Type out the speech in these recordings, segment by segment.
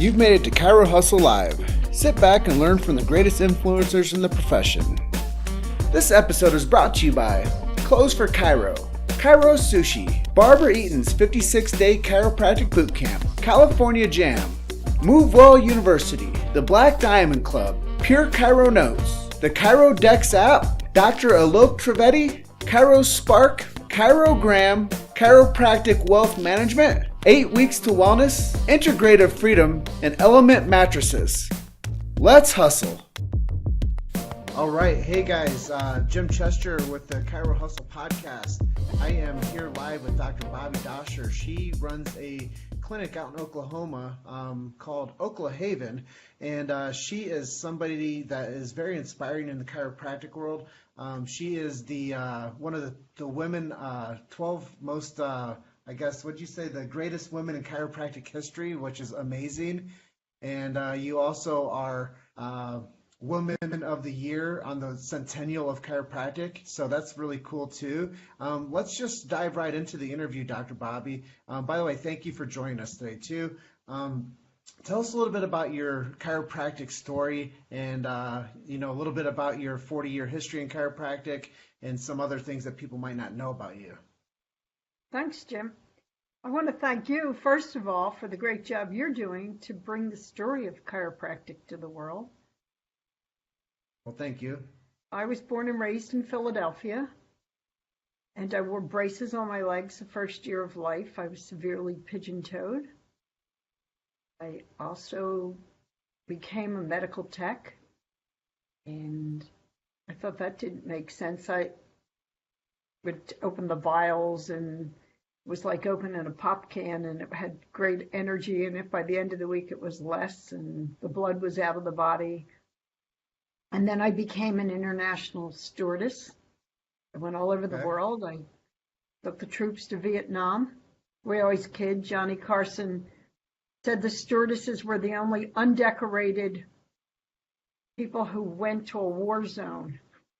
You've made it to Chiro Hustle Live. Sit back and learn from the greatest influencers in the profession. This episode is brought to you by Clothes for Chiro, Chiro Sushi, Barbara Eaton's 56-day chiropractic boot camp, California Jam, Move Well University, the Black Diamond Club, Pure Chiro Notes, the Chiro Dex app, Dr. Alok Trivedi, Chiro Spark, Chirogram, Chiropractic Wealth Management, 8 Weeks to Wellness, Integrative Freedom, and Element Mattresses. Let's hustle. All right. Hey guys, Jim Chester with the Chiro Hustle podcast. I am here live with Dr. Bobby Doscher. She runs a clinic out in Oklahoma called Oklahaven, and she is somebody that is very inspiring in the chiropractic world. She is the one of the women, 12 most, I guess, would you say the greatest women in chiropractic history, which is amazing. And you also are Woman of the Year on the Centennial of Chiropractic, so that's really cool too. Let's just dive right into the interview, Dr. Bobby. By the way, thank you for joining us today too. Tell us a little bit about your chiropractic story and a little bit about your 40-year history in chiropractic and some other things that people might not know about you. Thanks, Jim. I want to thank you, first of all, for the great job you're doing to bring the story of chiropractic to the world. Well, thank you. I was born and raised in Philadelphia, and I wore braces on my legs the first year of life. I was severely pigeon-toed. I also became a medical tech, and I thought that didn't make sense. I would open the vials, and it was like opening a pop can, and it had great energy, and if by the end of the week it was less, and the blood was out of the body. And then I became an international stewardess. I went all over the world. I took the troops to Vietnam. We always kid. Johnny Carson said the stewardesses were the only undecorated people who went to a war zone.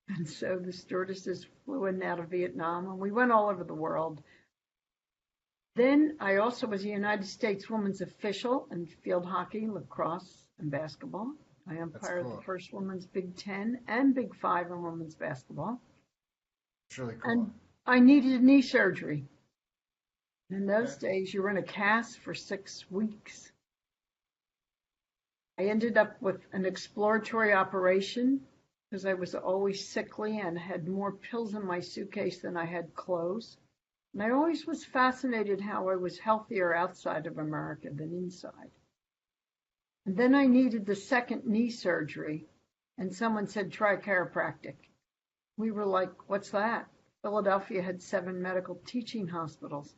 And so the stewardesses flew in and out of Vietnam, and we went all over the world. Then I also was a United States women's official in field hockey, lacrosse, and basketball. I umpired the first women's Big Ten and Big Five in women's basketball. It's really cool. And I needed knee surgery. In those days, you were in a cast for 6 weeks. I ended up with an exploratory operation because I was always sickly and had more pills in my suitcase than I had clothes. And I always was fascinated how I was healthier outside of America than inside. And then I needed the second knee surgery, and someone said, try chiropractic. We were like, what's that? Philadelphia had 7 medical teaching hospitals.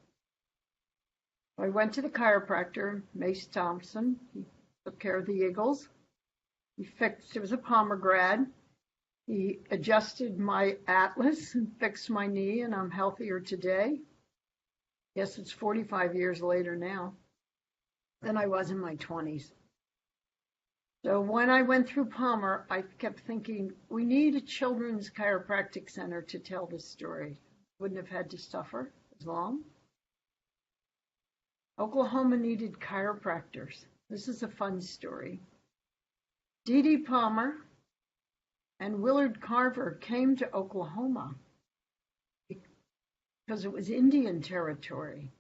I went to the chiropractor, Mace Thompson. He took care of the Eagles. It was a Palmer grad. He adjusted my atlas and fixed my knee, and I'm healthier today. Yes, it's 45 years later now than I was in my 20s. So when I went through Palmer, I kept thinking, we need a children's chiropractic center to tell this story. Wouldn't have had to suffer as long. Oklahoma needed chiropractors. This is a fun story. Dee Dee Palmer and Willard Carver came to Oklahoma because it was Indian territory.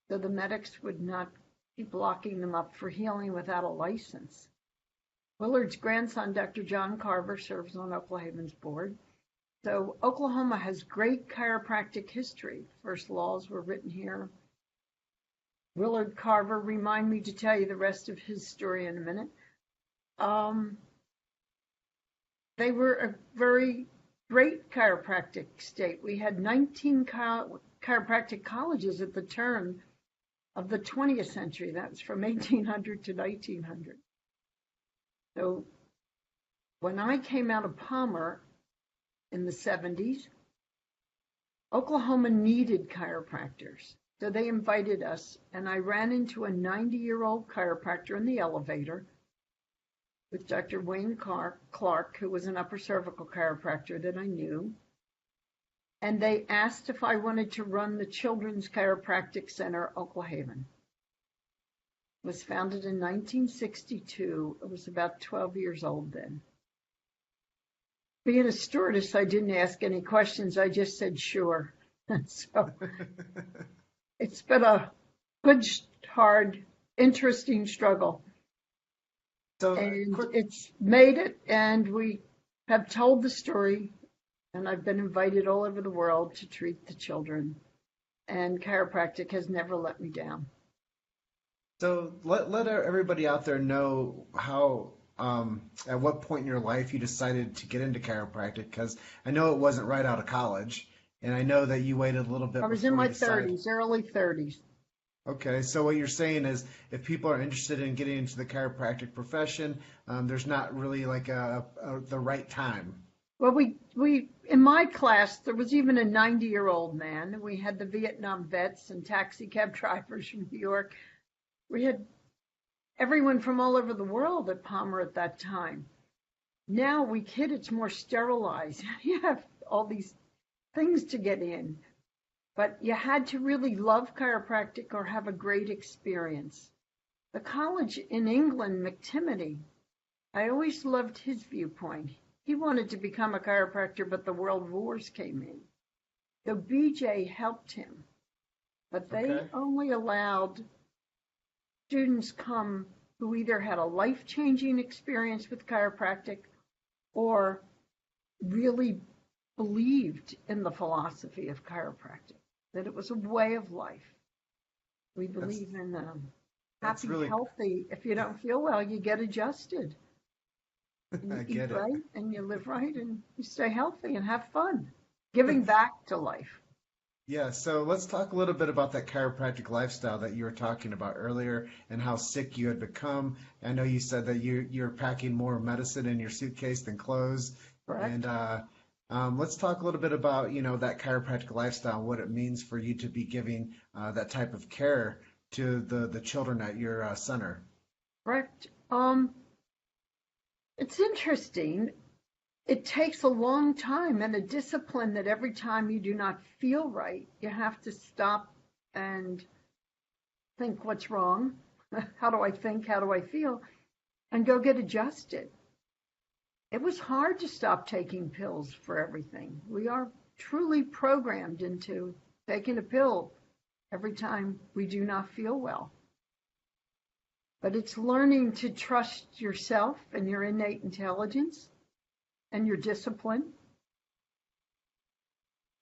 So the medics would not be blocking them up for healing without a license. Willard's grandson, Dr. John Carver, serves on Oklahaven's board. So Oklahoma has great chiropractic history. First laws were written here. Willard Carver, remind me to tell you the rest of his story in a minute. They were a very great chiropractic state. We had 19 chiropractic colleges at the turn of the 20th century. That was from 1800 to 1900. So when I came out of Palmer in the 70s, Oklahoma needed chiropractors. So they invited us, and I ran into a 90-year-old chiropractor in the elevator with Dr. Wayne Clark, who was an upper cervical chiropractor that I knew. And they asked if I wanted to run the Children's Chiropractic Center, Oklahaven. was founded in 1962. I was about 12 years old then. Being a stewardess, I didn't ask any questions. I just said, sure. So it's been a good, hard, interesting struggle. So, And quick, it's made it, and we have told the story, and I've been invited all over the world to treat the children. And chiropractic has never let me down. so let everybody out there know how, at what point in your life you decided to get into chiropractic, because I know it wasn't right out of college, and I know that you waited a little bit I was in before my you decided. 30s, early 30s. Okay, so what you're saying is if people are interested in getting into the chiropractic profession, there's not really like the right time. Well, we in my class, there was even a 90-year-old man. We had the Vietnam vets and taxi cab drivers from New York. We had everyone from all over the world at Palmer at that time. Now we kid, it's more sterilized. You have all these things to get in, but you had to really love chiropractic or have a great experience. The college in England, McTimoney, I always loved his viewpoint. He wanted to become a chiropractor, but the world wars came in. So BJ helped him, but they Okay. only allowed students come who either had a life-changing experience with chiropractic or really believed in the philosophy of chiropractic, that it was a way of life. We That's believe in that's happy, really healthy. If you don't feel well, you get adjusted. And I you eat get it. right and you live right and you stay healthy and have fun, giving back to life. Yeah, so let's talk a little bit about that chiropractic lifestyle that you were talking about earlier and how sick you had become. I know you said that you're packing more medicine in your suitcase than clothes. And Correct? let's talk a little bit about, that chiropractic lifestyle, what it means for you to be giving that type of care to the children at your center. Correct. It's interesting. It takes a long time and a discipline that every time you do not feel right, you have to stop and think what's wrong. How do I think? How do I feel? And go get adjusted. It was hard to stop taking pills for everything. We are truly programmed into taking a pill every time we do not feel well. But it's learning to trust yourself and your innate intelligence and your discipline.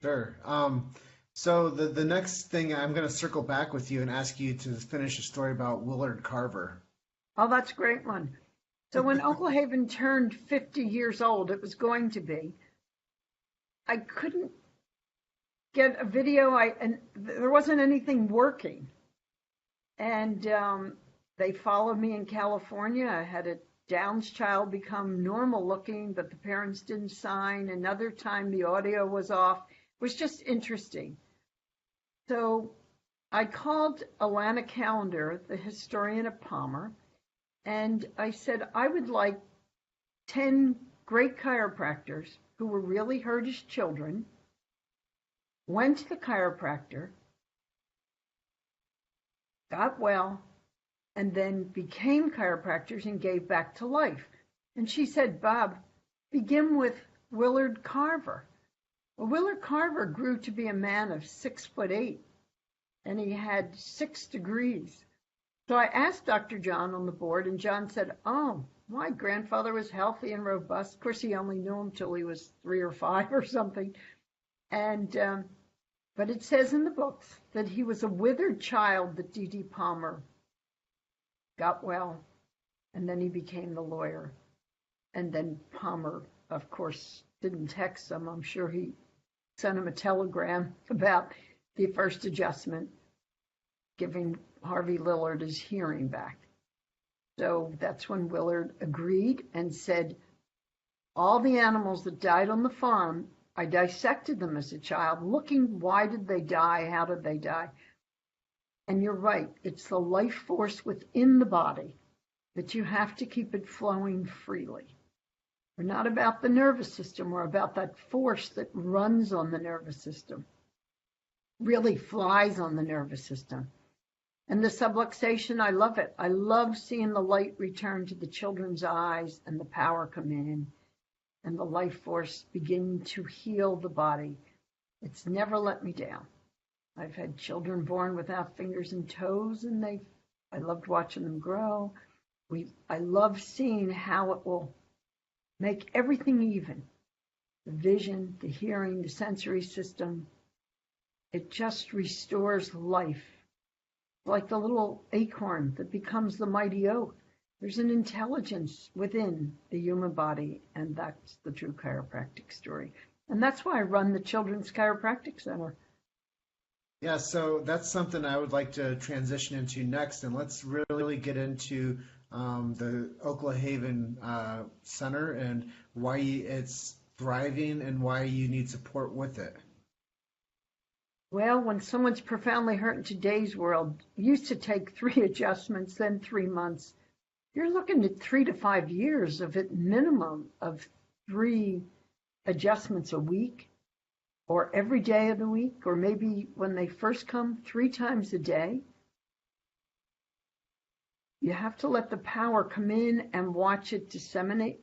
Sure. So the next thing I'm going to circle back with you and ask you to finish a story about Willard Carver. Oh, that's a great one. So when Uncle Haven turned 50 years old, it was going to be, I couldn't get a video, and there wasn't anything working. And they followed me in California. I had a Down's child become normal looking, but the parents didn't sign. Another time the audio was off. It was just interesting. So I called Alana Callender, the historian of Palmer, and I said, I would like 10 great chiropractors who were really hurt as children, went to the chiropractor, got well, and then became chiropractors and gave back to life. And she said, Bob, begin with Willard Carver. Well, Willard Carver grew to be a man of 6'8", and he had 6 degrees. So I asked Dr. John on the board, and John said, oh, my grandfather was healthy and robust. Of course, he only knew him till he was 3 or 5 or something. And but it says in the books that he was a withered child that D.D. Palmer got well, and then he became the lawyer. And then Palmer, of course, didn't text him. I'm sure he sent him a telegram about the first adjustment, giving Harvey Lillard his hearing back. So that's when Willard agreed and said, all the animals that died on the farm, I dissected them as a child, looking, why did they die? How did they die? And you're right, it's the life force within the body that you have to keep it flowing freely. We're not about the nervous system, we're about that force that runs on the nervous system, really flies on the nervous system. And the subluxation, I love it. I love seeing the light return to the children's eyes and the power come in and the life force begin to heal the body. It's never let me down. I've had children born without fingers and toes, and I loved watching them grow. I love seeing how it will make everything even. The vision, the hearing, the sensory system. It just restores life. Like the little acorn that becomes the mighty oak. There's an intelligence within the human body, and that's the true chiropractic story. And that's why I run the Children's Chiropractic Center. Yeah, so that's something I would like to transition into next, and let's really get into the Oklahoma Haven Center and why it's thriving and why you need support with it. Well, when someone's profoundly hurt in today's world, it used to take 3 adjustments, then 3 months. You're looking at 3 to 5 years of at minimum of 3 adjustments a week, or every day of the week, or maybe when they first come 3 times a day. You have to let the power come in and watch it disseminate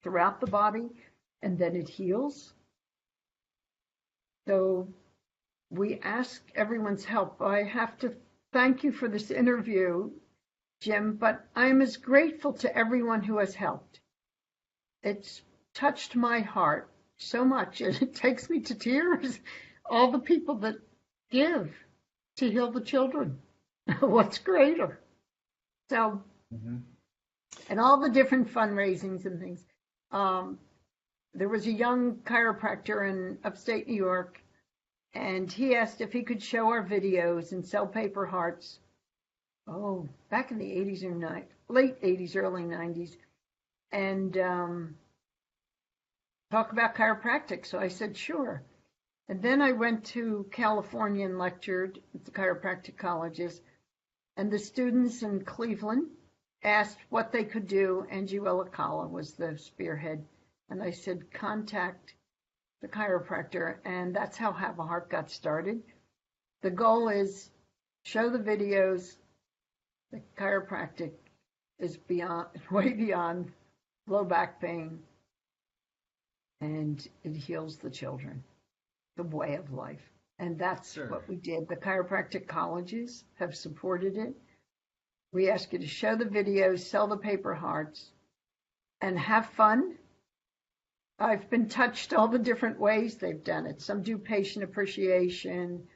throughout the body, and then it heals. So we ask everyone's help. I have to thank you for this interview, Jim, but I'm as grateful to everyone who has helped. It's touched my heart so much, and it takes me to tears. All the people that give to heal the children. What's greater? So, and all the different fundraisings and things. There was a young chiropractor in upstate New York, and he asked if he could show our videos and sell paper hearts. Oh, back in the 80s or late 80s, early 90s, and talk about chiropractic. So I said, sure. And then I went to California and lectured at the chiropractic colleges, and the students in Cleveland asked what they could do. Angie Wellacala was the spearhead, and I said, contact the chiropractor, and that's how Have a Heart got started. The goal is show the videos. The chiropractic is way beyond low back pain, and it heals the children, the way of life. And that's what we did. The chiropractic colleges have supported it. We ask you to show the videos, sell the paper hearts, and have fun. I've been touched all the different ways they've done it. Some do patient appreciation.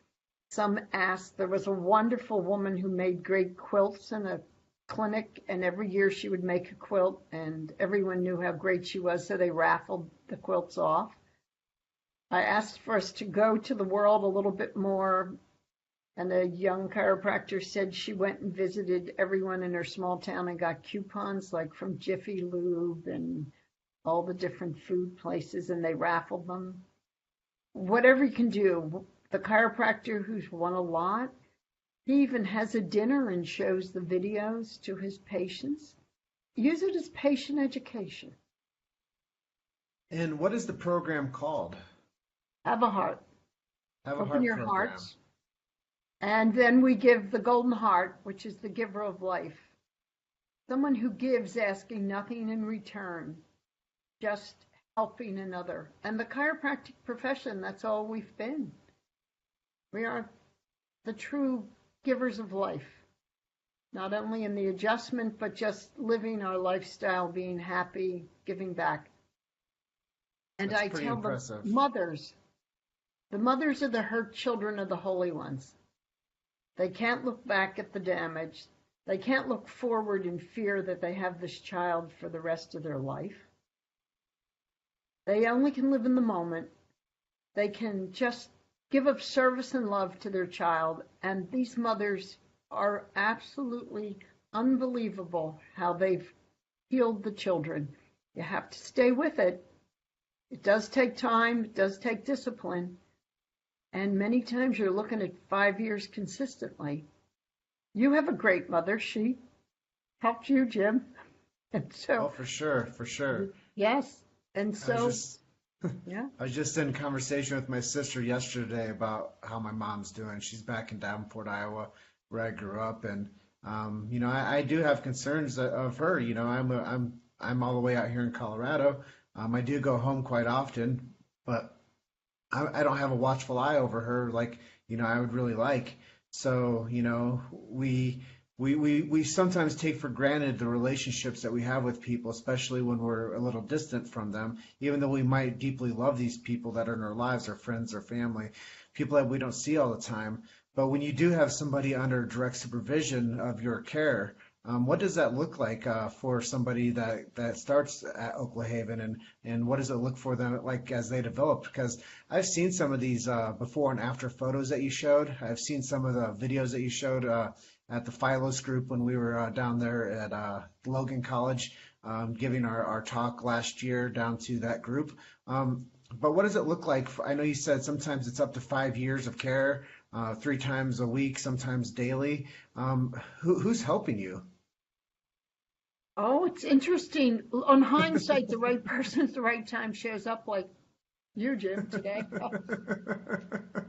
Some ask. There was a wonderful woman who made great quilts in a clinic, and every year she would make a quilt, and everyone knew how great she was, so they raffled the quilts off. I asked for us to go to the world a little bit more, and a young chiropractor said she went and visited everyone in her small town and got coupons, like from Jiffy Lube and all the different food places, and they raffled them. Whatever you can do. The chiropractor who's won a lot, he even has a dinner and shows the videos to his patients. Use it as patient education. And what is the program called? Have a Heart. Have a Open Heart your program. hearts. And then we give the Golden Heart, which is the giver of life. Someone who gives asking nothing in return, just helping another. And the chiropractic profession, that's all we've been. We are the true givers of life, not only in the adjustment, but just living our lifestyle, being happy, giving back. And That's I pretty tell impressive. the mothers are the hurt children of the holy ones. They can't look back at the damage. They can't look forward in fear that they have this child for the rest of their life. They only can live in the moment. They can just give of service and love to their child. And these mothers are absolutely unbelievable how they've healed the children. You have to stay with it. It does take time. It does take discipline. And many times you're looking at 5 years consistently. You have a great mother. She helped you, Jim. And so, for sure. Yes. And so, I was just in conversation with my sister yesterday about how my mom's doing. She's back in Davenport, Iowa, where I grew up, and I do have concerns of her. I'm all the way out here in Colorado. I do go home quite often, but I don't have a watchful eye over her like I would really like. So we sometimes take for granted the relationships that we have with people, especially when we're a little distant from them, even though we might deeply love these people that are in our lives, our friends, our family, people that we don't see all the time. But when you do have somebody under direct supervision of your care, what does that look like for somebody that starts at Oklahaven, and what does it look for them like as they develop? Because I've seen some of these before and after photos that you showed. I've seen some of the videos that you showed at the Philos group when we were down there at Logan College, giving our talk last year down to that group. But what does it look like? I know you said sometimes it's up to 5 years of care, 3 times a week, sometimes daily. Who's helping you? Oh, it's interesting. On hindsight, the right person at the right time shows up, like you, Jim, today.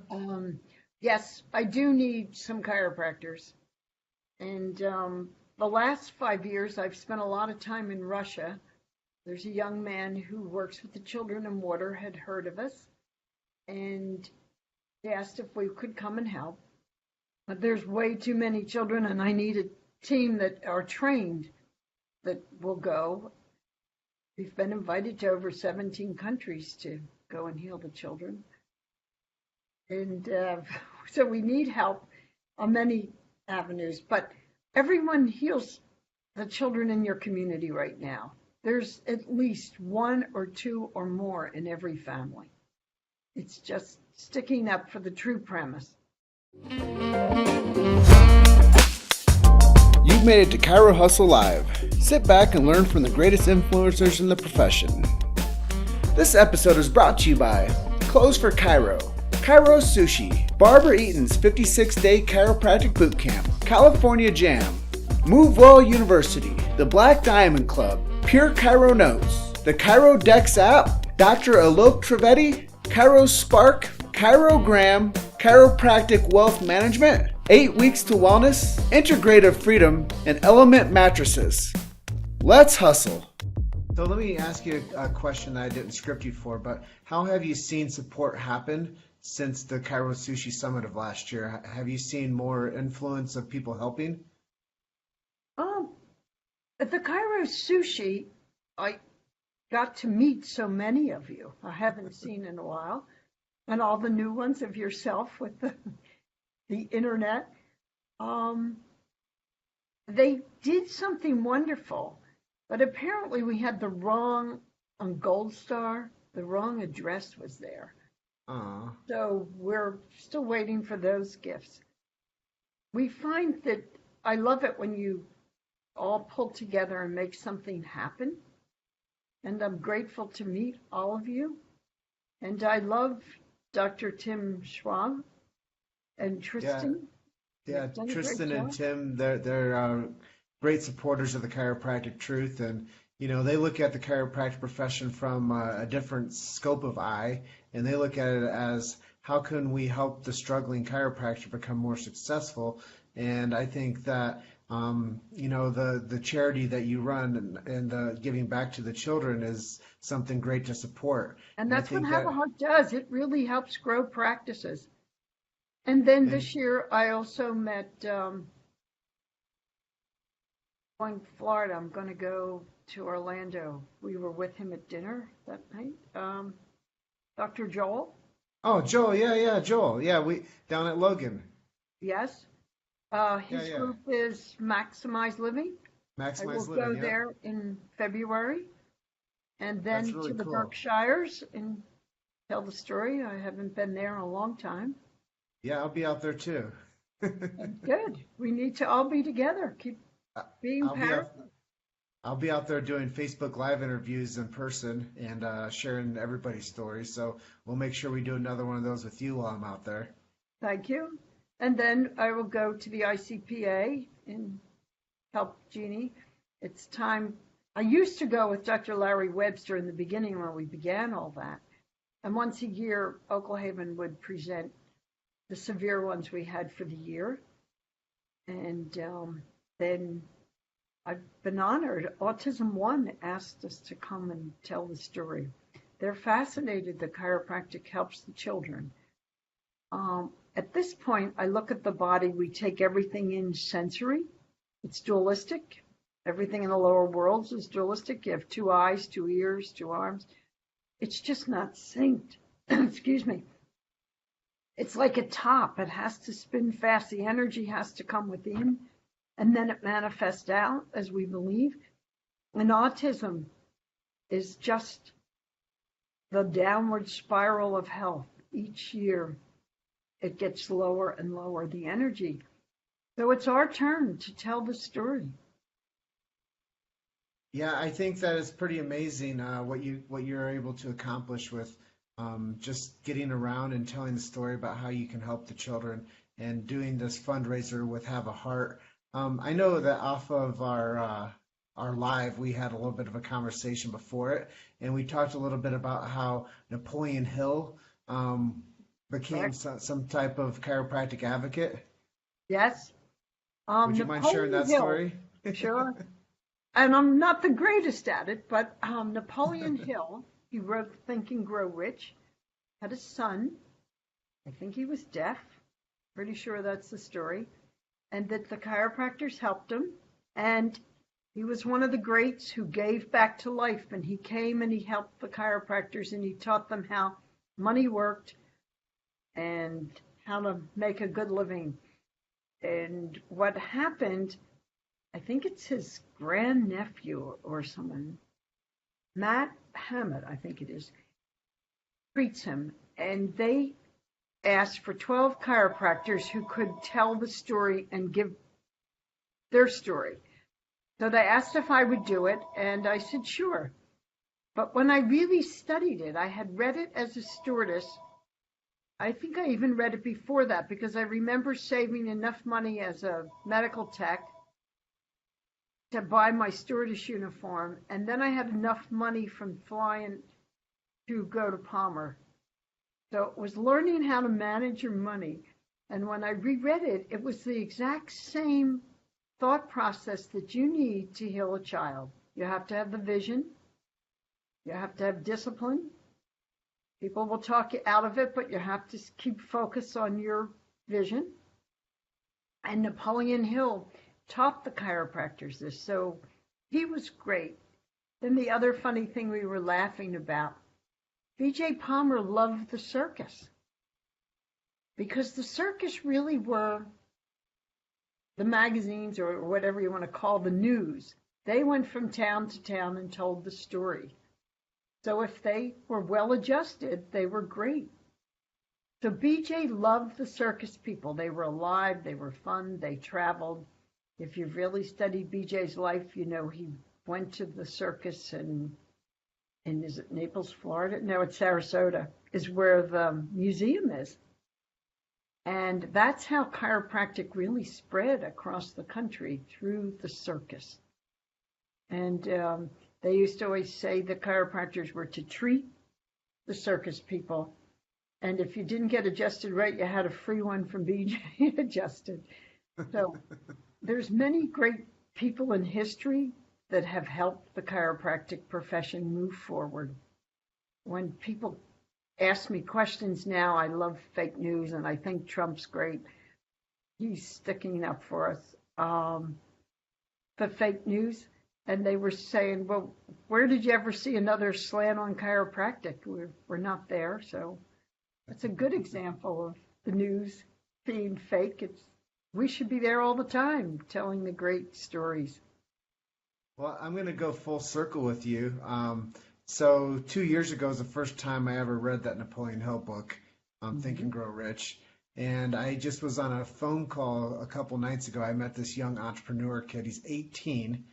Um, yes, I do need some chiropractors. And the last 5 years, I've spent a lot of time in Russia. There's a young man who works with the children in water, had heard of us, and he asked if we could come and help. But there's way too many children, and I need a team that are trained that will go. We've been invited to over 17 countries to go and heal the children. And so we need help on many avenues, but everyone heals the children in your community right now. There's at least one or two or more in every family. It's just sticking up for the true premise. You've made it to Chiro Hustle Live. Sit back and learn from the greatest influencers in the profession. This episode is brought to you by Clothes for Chiro, Chiro Sushi, Barbara Eaton's 56-day chiropractic boot camp, California Jam, Move Well University, the Black Diamond Club, Pure Chiro Notes, the Chiro Dex app, Dr. Alok Trivedi, Chiro Spark, Chirogram, Chiropractic Wealth Management, 8 Weeks to Wellness, Integrative Freedom, and Element Mattresses. Let's hustle. So let me ask you a question that I didn't script you for, but how have you seen support happen since the Chiro Sushi Summit of last year? Have you seen more influence of people helping? Um, at the Cairo Sushi, I got to meet so many of you I haven't seen in a while, and all the new ones of yourself with the internet. Um, they did something wonderful, but apparently we had the wrong, on Gold Star, the wrong address was there. So we're still waiting for those gifts. We find that I love it when you all pull together and make something happen. And I'm grateful to meet all of you. And I love Dr. Tim Schwab and Tristan. Yeah, Done a Tristan great and job. Tim, they're great supporters of the chiropractic truth, and they look at the chiropractic profession from a different scope of eye, and they look at it as how can we help the struggling chiropractor become more successful. And I think that the charity that you run and the giving back to the children is something great to support. And And I that's what think Have a that Heart does. It really helps grow practices. And then and this year, I also met, going to Florida. I'm going to go to Orlando. We were with him at dinner that night. Dr. Joel, oh, Joel, yeah, Joel, yeah, we down at Logan, yes. yeah, His yeah, group is Maximize Living. I will Maximize go Living, yep. there in February and That's then to really the cool. Berkshires and tell the story. I haven't been there in a long time. Yeah, I'll be out there too. And good. We need to all be together. Keep being I'll be parents. out. I'll be out there doing Facebook Live interviews in person and sharing everybody's stories. So we'll make sure we do another one of those with you while I'm out there. Thank you. And then I will go to the ICPA and help Jeannie. It's time. I used to go with Dr. Larry Webster in the beginning when we began all that. And once a year, Oklahaven would present the severe ones we had for the year. And then I've been honored. Autism One asked us to come and tell the story. They're fascinated that chiropractic helps the children. At this point, I look at the body, we take everything in sensory. It's dualistic. Everything in the lower worlds is dualistic. You have two eyes, two ears, two arms. It's just not synced. Excuse me. It's like a top. It has to spin fast. The energy has to come within, and then it manifests out, as we believe. And autism is just the downward spiral of health. Each year, it gets lower and lower, the energy. So it's our turn to tell the story. Yeah, I think that is pretty amazing what you're able to accomplish with just getting around and telling the story about how you can help the children and doing this fundraiser with Have a Heart. I know that off of our live, we had a little bit of a conversation before it, and we talked a little bit about how Napoleon Hill became Correct? some type of chiropractic advocate. Yes. Would you mind sharing Napoleon that Hill, story? sure. And I'm not the greatest at it, but Napoleon Hill, he wrote Think and Grow Rich, had a son. I think he was deaf. Pretty sure that's the story. And that the chiropractors helped him. And he was one of the greats who gave back to life. And he came and he helped the chiropractors and he taught them how money worked and how to make a good living. And what happened, I think it's his grandnephew or someone, Matt Hammett, I think it is, treats him. And they asked for 12 chiropractors who could tell the story and give their story. So they asked if I would do it, and I said, sure. But when I really studied it, I had read it as a stewardess. I think I even read it before that because I remember saving enough money as a medical tech to buy my stewardess uniform. And then I had enough money from flying to go to Palmer. So it was learning how to manage your money. And when I reread it, it was the exact same thought process that you need to heal a child. You have to have the vision. You have to have discipline. People will talk you out of it, but you have to keep focus on your vision. And Napoleon Hill taught the chiropractors this, so he was great. Then the other funny thing we were laughing about, B.J. Palmer loved the circus because the circus really were the magazines or whatever you want to call the news. They went from town to town and told the story. So if they were well adjusted, they were great. So BJ loved the circus people. They were alive, they were fun, they traveled. If you've really studied BJ's life, you know he went to the circus in is it Naples, Florida? No, it's Sarasota, is where the museum is. And that's how chiropractic really spread across the country through the circus. And they used to always say the chiropractors were to treat the circus people. And if you didn't get adjusted right, you had a free one from BJ adjusted. So there's many great people in history that have helped the chiropractic profession move forward. When people ask me questions now, I love fake news, and I think Trump's great. He's sticking up for us. The fake news, and they were saying, well, where did you ever see another slant on chiropractic? We're not there, so it's a good example of the news being fake. We should be there all the time telling the great stories. Well, I'm going to go full circle with you. So 2 years ago was the first time I ever read that Napoleon Hill book, Think and Grow Rich. And I just was on a phone call a couple nights ago. I met this young entrepreneur kid. He's 18.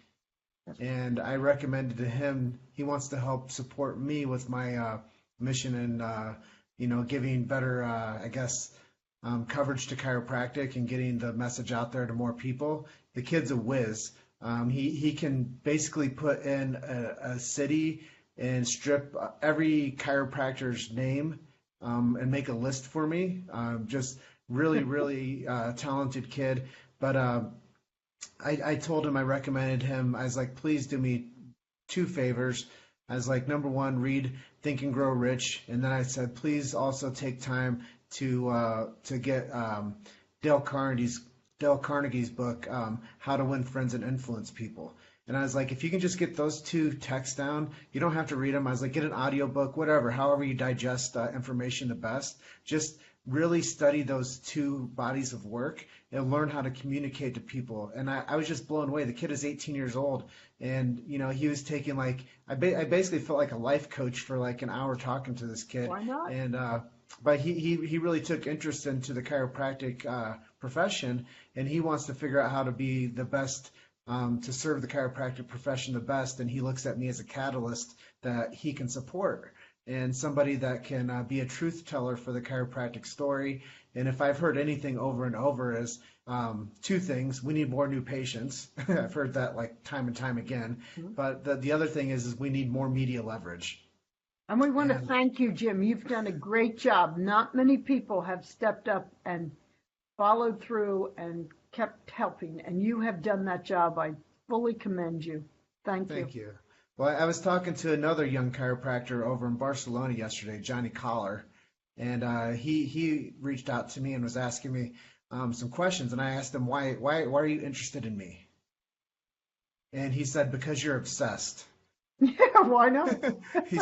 And I recommended to him, he wants to help support me with my mission and, giving better, coverage to chiropractic and getting the message out there to more people. The kid's a whiz. He can basically put in a city and strip every chiropractor's name and make a list for me. Just really, really talented kid. But I told him, I recommended him. I was like, please do me two favors. I was like, number one, read Think and Grow Rich, and then I said, please also take time to get Dale Carnegie's Dale Carnegie's book, How to Win Friends and Influence People. And I was like, if you can just get those two texts down, you don't have to read them. I was like, get an audiobook, whatever, however you digest information the best. Just really study those two bodies of work and learn how to communicate to people. And I was just blown away. The kid is 18 years old, and he was taking like I basically felt like a life coach for like an hour talking to this kid. Why not? And but he really took interest into the chiropractic profession, and he wants to figure out how to be the best, to serve the chiropractic profession the best. And he looks at me as a catalyst that he can support, and somebody that can be a truth teller for the chiropractic story. And if I've heard anything over and over is two things: we need more new patients. I've heard that like time and time again. Mhm. But the other thing is we need more media leverage. And we want to And thank you, Jim. You've done a great job. Not many people have stepped up and followed through and kept helping, and you have done that job. I fully commend you. Thank you. thank you. Well, I was talking to another young chiropractor over in Barcelona yesterday, Johnny Collar, and he reached out to me and was asking me some questions, and I asked him why are you interested in me? And he said, because you're obsessed. Yeah, why not? he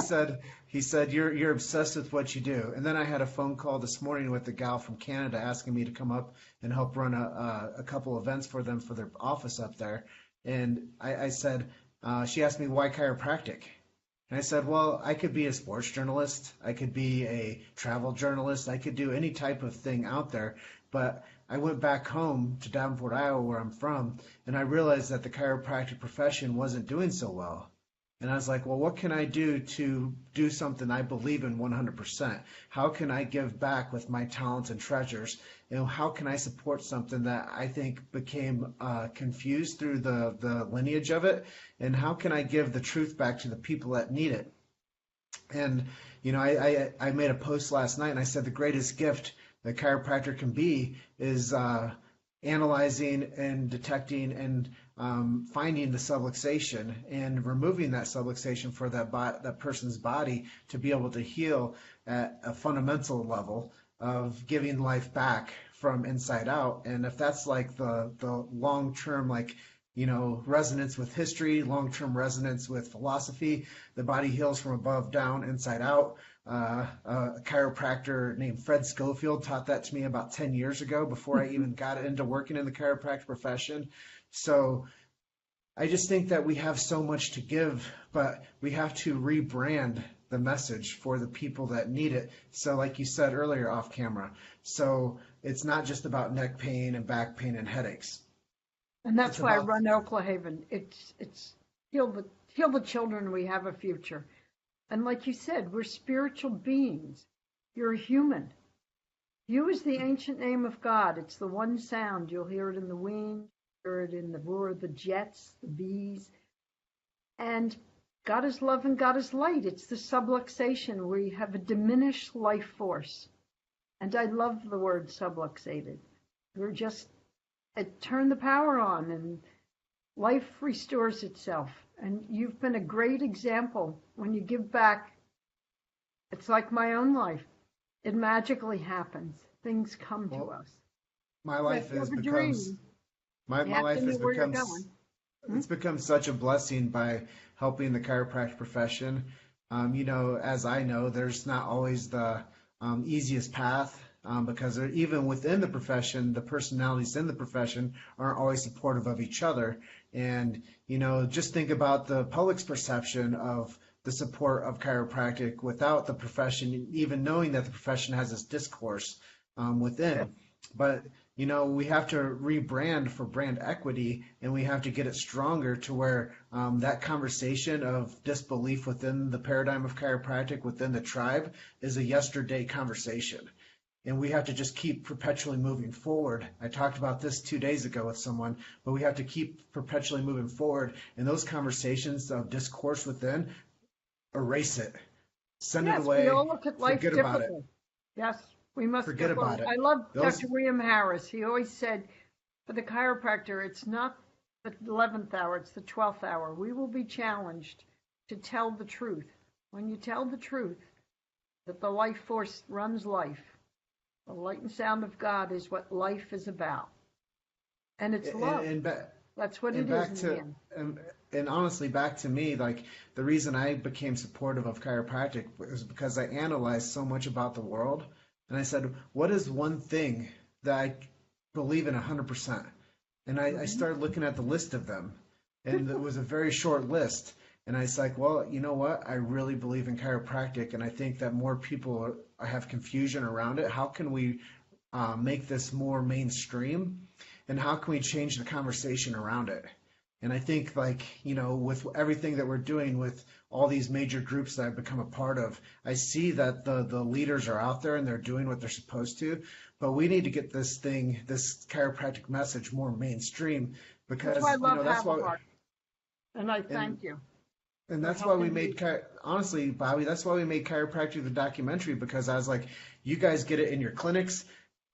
said you're obsessed with what you do. And then I had a phone call this morning with a gal from Canada asking me to come up and help run a couple events for them for their office up there. And I said, she asked me why chiropractic. And I said, well, I could be a sports journalist, I could be a travel journalist, I could do any type of thing out there. But I went back home to Davenport, Iowa, where I'm from, and I realized that the chiropractic profession wasn't doing so well. And I was like, well, what can I do to do something I believe in 100%? How can I give back with my talents and treasures? And how can I support something that I think became confused through the lineage of it? And how can I give the truth back to the people that need it? And, I made a post last night, and I said the greatest gift that chiropractor can be is analyzing and detecting and finding the subluxation and removing that subluxation for that person's body to be able to heal at a fundamental level of giving life back from inside out. And if that's like the long-term, like, resonance with history, long-term resonance with philosophy, the body heals from above down, inside out. A chiropractor named Fred Schofield taught that to me about 10 years ago before I even got into working in the chiropractic profession. So I just think that we have so much to give, but we have to rebrand the message for the people that need it. So like you said earlier off camera, so it's not just about neck pain and back pain and headaches. And that's It's why I about run Oklahaven. It's heal the children. We have a future. And like you said, we're spiritual beings. You're a human. You is the ancient name of God. It's the one sound. You'll hear it in the wind, hear it in the roar of the jets, the bees. And God is love and God is light. It's the subluxation. We have a diminished life force. And I love the word subluxated. We're just turn the power on and life restores itself. And you've been a great example. When you give back, it's like my own life. It magically happens. Things come to us. my But life you has have a become dream. my You have life to know has where you're become going. it's become such a blessing by helping the chiropractic profession. As I know, there's not always the easiest path, because even within the profession, the personalities in the profession aren't always supportive of each other. And, just think about the public's perception of the support of chiropractic without the profession, even knowing that the profession has this discourse within. But we have to rebrand for brand equity, and we have to get it stronger to where that conversation of disbelief within the paradigm of chiropractic, within the tribe, is a yesterday conversation. And we have to just keep perpetually moving forward. I talked about this 2 days ago with someone, but we have to keep perpetually moving forward. And those conversations of discourse within, erase it. Send it Yes, we away. all look at life Forget about it. differently. Yes, we must Forget get about along. it. I love Those Dr. William Harris. He always said, For the chiropractor, it's not the 11th hour, it's the 12th hour. We will be challenged to tell the truth. When you tell the truth, that the life force runs life, the light and sound of God is what life is about. And it's love. That's what it is in the end. And honestly, back to me, like the reason I became supportive of chiropractic was because I analyzed so much about the world, and I said, what is one thing that I believe in 100%? And I started looking at the list of them, and it was a very short list. And I was like, well, you know what? I really believe in chiropractic, and I think that more people have confusion around it. How can we make this more mainstream, and how can we change the conversation around it? And I think, like, you know, with everything that we're doing with all these major groups that I've become a part of, I see that the leaders are out there and they're doing what they're supposed to. But we need to get this chiropractic message more mainstream, because, that's why I love you know, that's why. And I thank you. And that's why we made, honestly, Bobby, that's why we made chiropractic the documentary, because I was like, you guys get it in your clinics.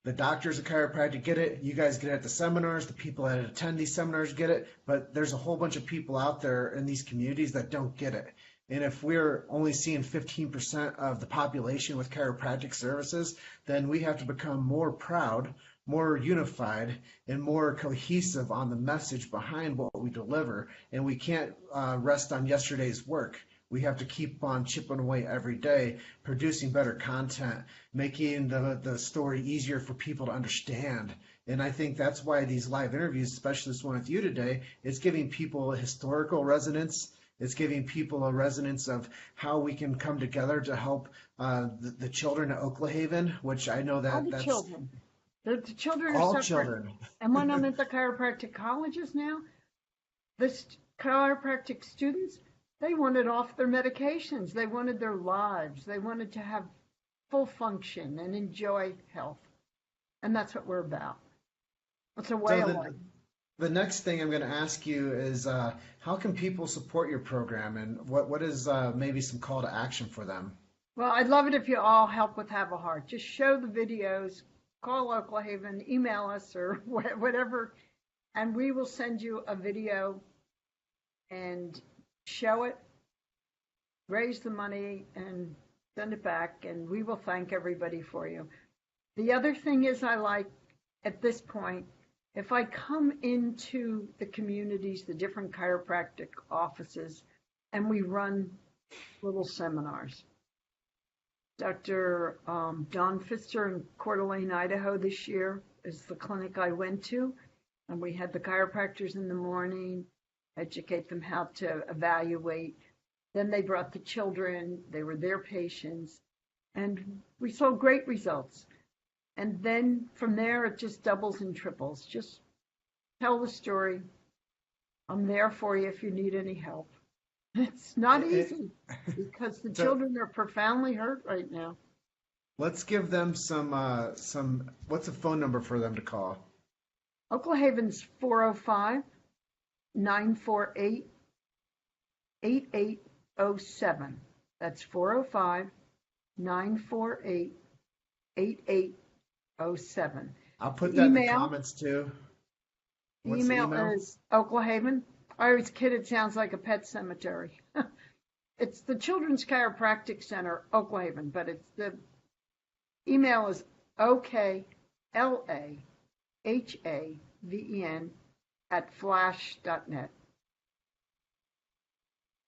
The doctors of chiropractic get it. You guys get it at the seminars. The people that attend these seminars get it. But there's a whole bunch of people out there in these communities that don't get it. And if we're only seeing 15% of the population with chiropractic services, then we have to become more proud, more unified, and more cohesive on the message behind what we deliver. And we can't rest on yesterday's work. We have to keep on chipping away every day, producing better content, making the story easier for people to understand. And I think that's why these live interviews, especially this one with you today, it's giving people a historical resonance. It's giving people a resonance of how we can come together to help the children at Oklahaven, which I know All the that's children. The children are all suffering. children. And when I'm at the chiropractic colleges now, the chiropractic students, they wanted off their medications. They wanted their lives. They wanted to have full function and enjoy health. And that's what we're about. It's a way of life. The next thing I'm going to ask you is how can people support your program, and what is maybe some call to action for them? Well, I'd love it if you all help with Have a Heart. Just show the videos, call Oklahaven, email us, or whatever, and we will send you a video and show it, raise the money, and send it back, and we will thank everybody for you. The other thing is, I like, at this point, if I come into the communities, the different chiropractic offices, and we run little seminars. Dr. Don Pfister in Coeur d'Alene, Idaho this year is the clinic I went to, and we had the chiropractors in the morning, educate them how to evaluate. Then they brought the children, they were their patients, and we saw great results. And then from there, it just doubles and triples. Just tell the story. I'm there for you if you need any help. It's not easy because the children are profoundly hurt right now. Let's give them some, what's a phone number for them to call? Oklahaven's 405-948-8807. That's 405-948-8807. I'll put that in the comments too. What's email is Oklahaven. I always kid, it sounds like a pet cemetery. It's the Children's Chiropractic Center, Oklahaven, but it's the email is oklahaven@flash.net.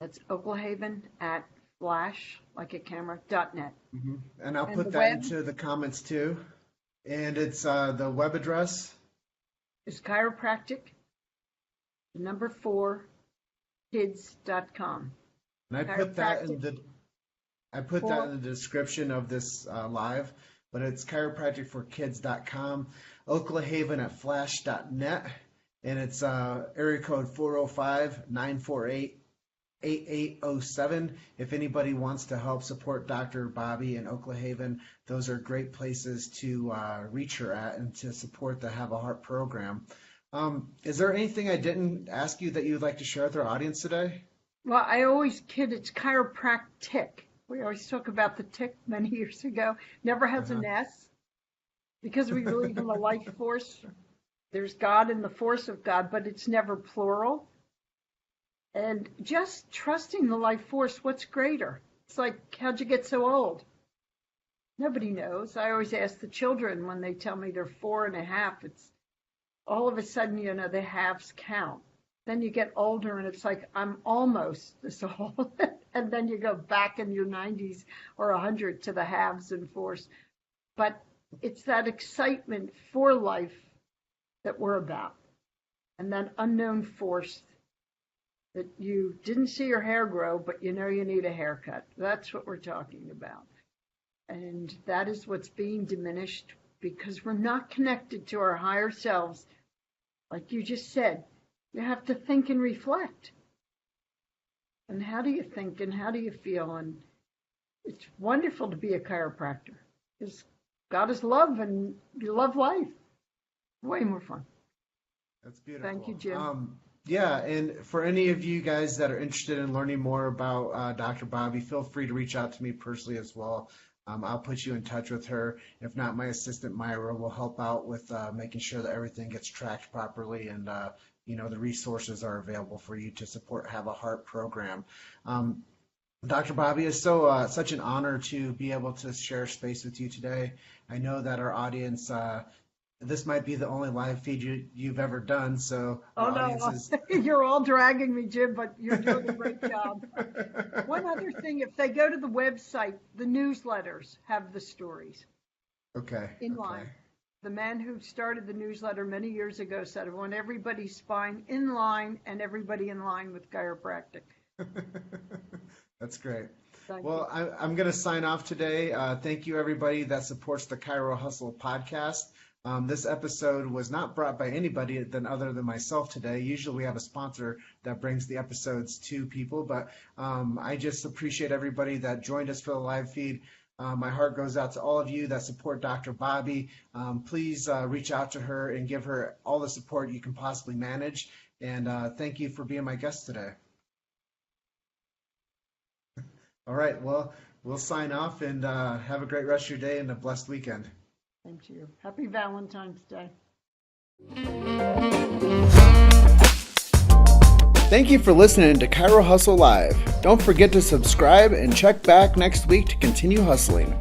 That's Oklahaven@flash, like a camera, .net. Mm-hmm. And I'll put that into the comments too. And it's the web address is chiropractic, the number 4, kids.com. And I put that in the description of this live, but it's chiropracticforkids.com, Oklahaven@flash.net, and it's area code 405-948-8807. If anybody wants to help support Dr. Bobby in Oklahaven, those are great places to reach her at and to support the Have a Heart program. Is there anything I didn't ask you that you'd like to share with our audience today? Well, I always kid, it's chiropractic. We always talk about the tick many years ago. Never has an S because we believe in the life force. there's God and the force of God, but it's never plural. And just trusting the life force, what's greater? It's like, how'd you get so old? Nobody knows. I always ask the children when they tell me they're 4.5, it's all of a sudden, the halves count. Then you get older and it's like, I'm almost this old. And then you go back in your 90s or 100 to the halves and force. But it's that excitement for life that we're about. And that unknown force that you didn't see your hair grow, but you need a haircut. That's what we're talking about. And that is what's being diminished because we're not connected to our higher selves. Like you just said, you have to think and reflect. And how do you think and how do you feel? And it's wonderful to be a chiropractor because God is love and you love life. Way more fun. That's beautiful. Thank you, Jim. Yeah, and for any of you guys that are interested in learning more about Dr. Bobby, feel free to reach out to me personally as well. I'll put you in touch with her. If not, my assistant Myra will help out with making sure that everything gets tracked properly and the resources are available for you to support Have a Heart program. Dr. Bobby, it's such an honor to be able to share space with you today. I know that our audience, this might be the only live feed you've ever done, so You're all dragging me, Jim, but you're doing a great job. One other thing, if they go to the website, the newsletters have the stories. Okay. In line. The man who started the newsletter many years ago said, I want everybody's spine in line and everybody in line with chiropractic. That's great. Thank you. I'm going to sign off today. Thank you, everybody that supports the Chiro Hustle podcast. This episode was not brought by anybody other than myself today. Usually we have a sponsor that brings the episodes to people, but I just appreciate everybody that joined us for the live feed. My heart goes out to all of you that support Dr. Bobby. Please reach out to her and give her all the support you can possibly manage. And thank you for being my guest today. All right, well, we'll sign off and have a great rest of your day and a blessed weekend. Thank you. Happy Valentine's Day. Thank you for listening to Chiro Hustle Live. Don't forget to subscribe and check back next week to continue hustling.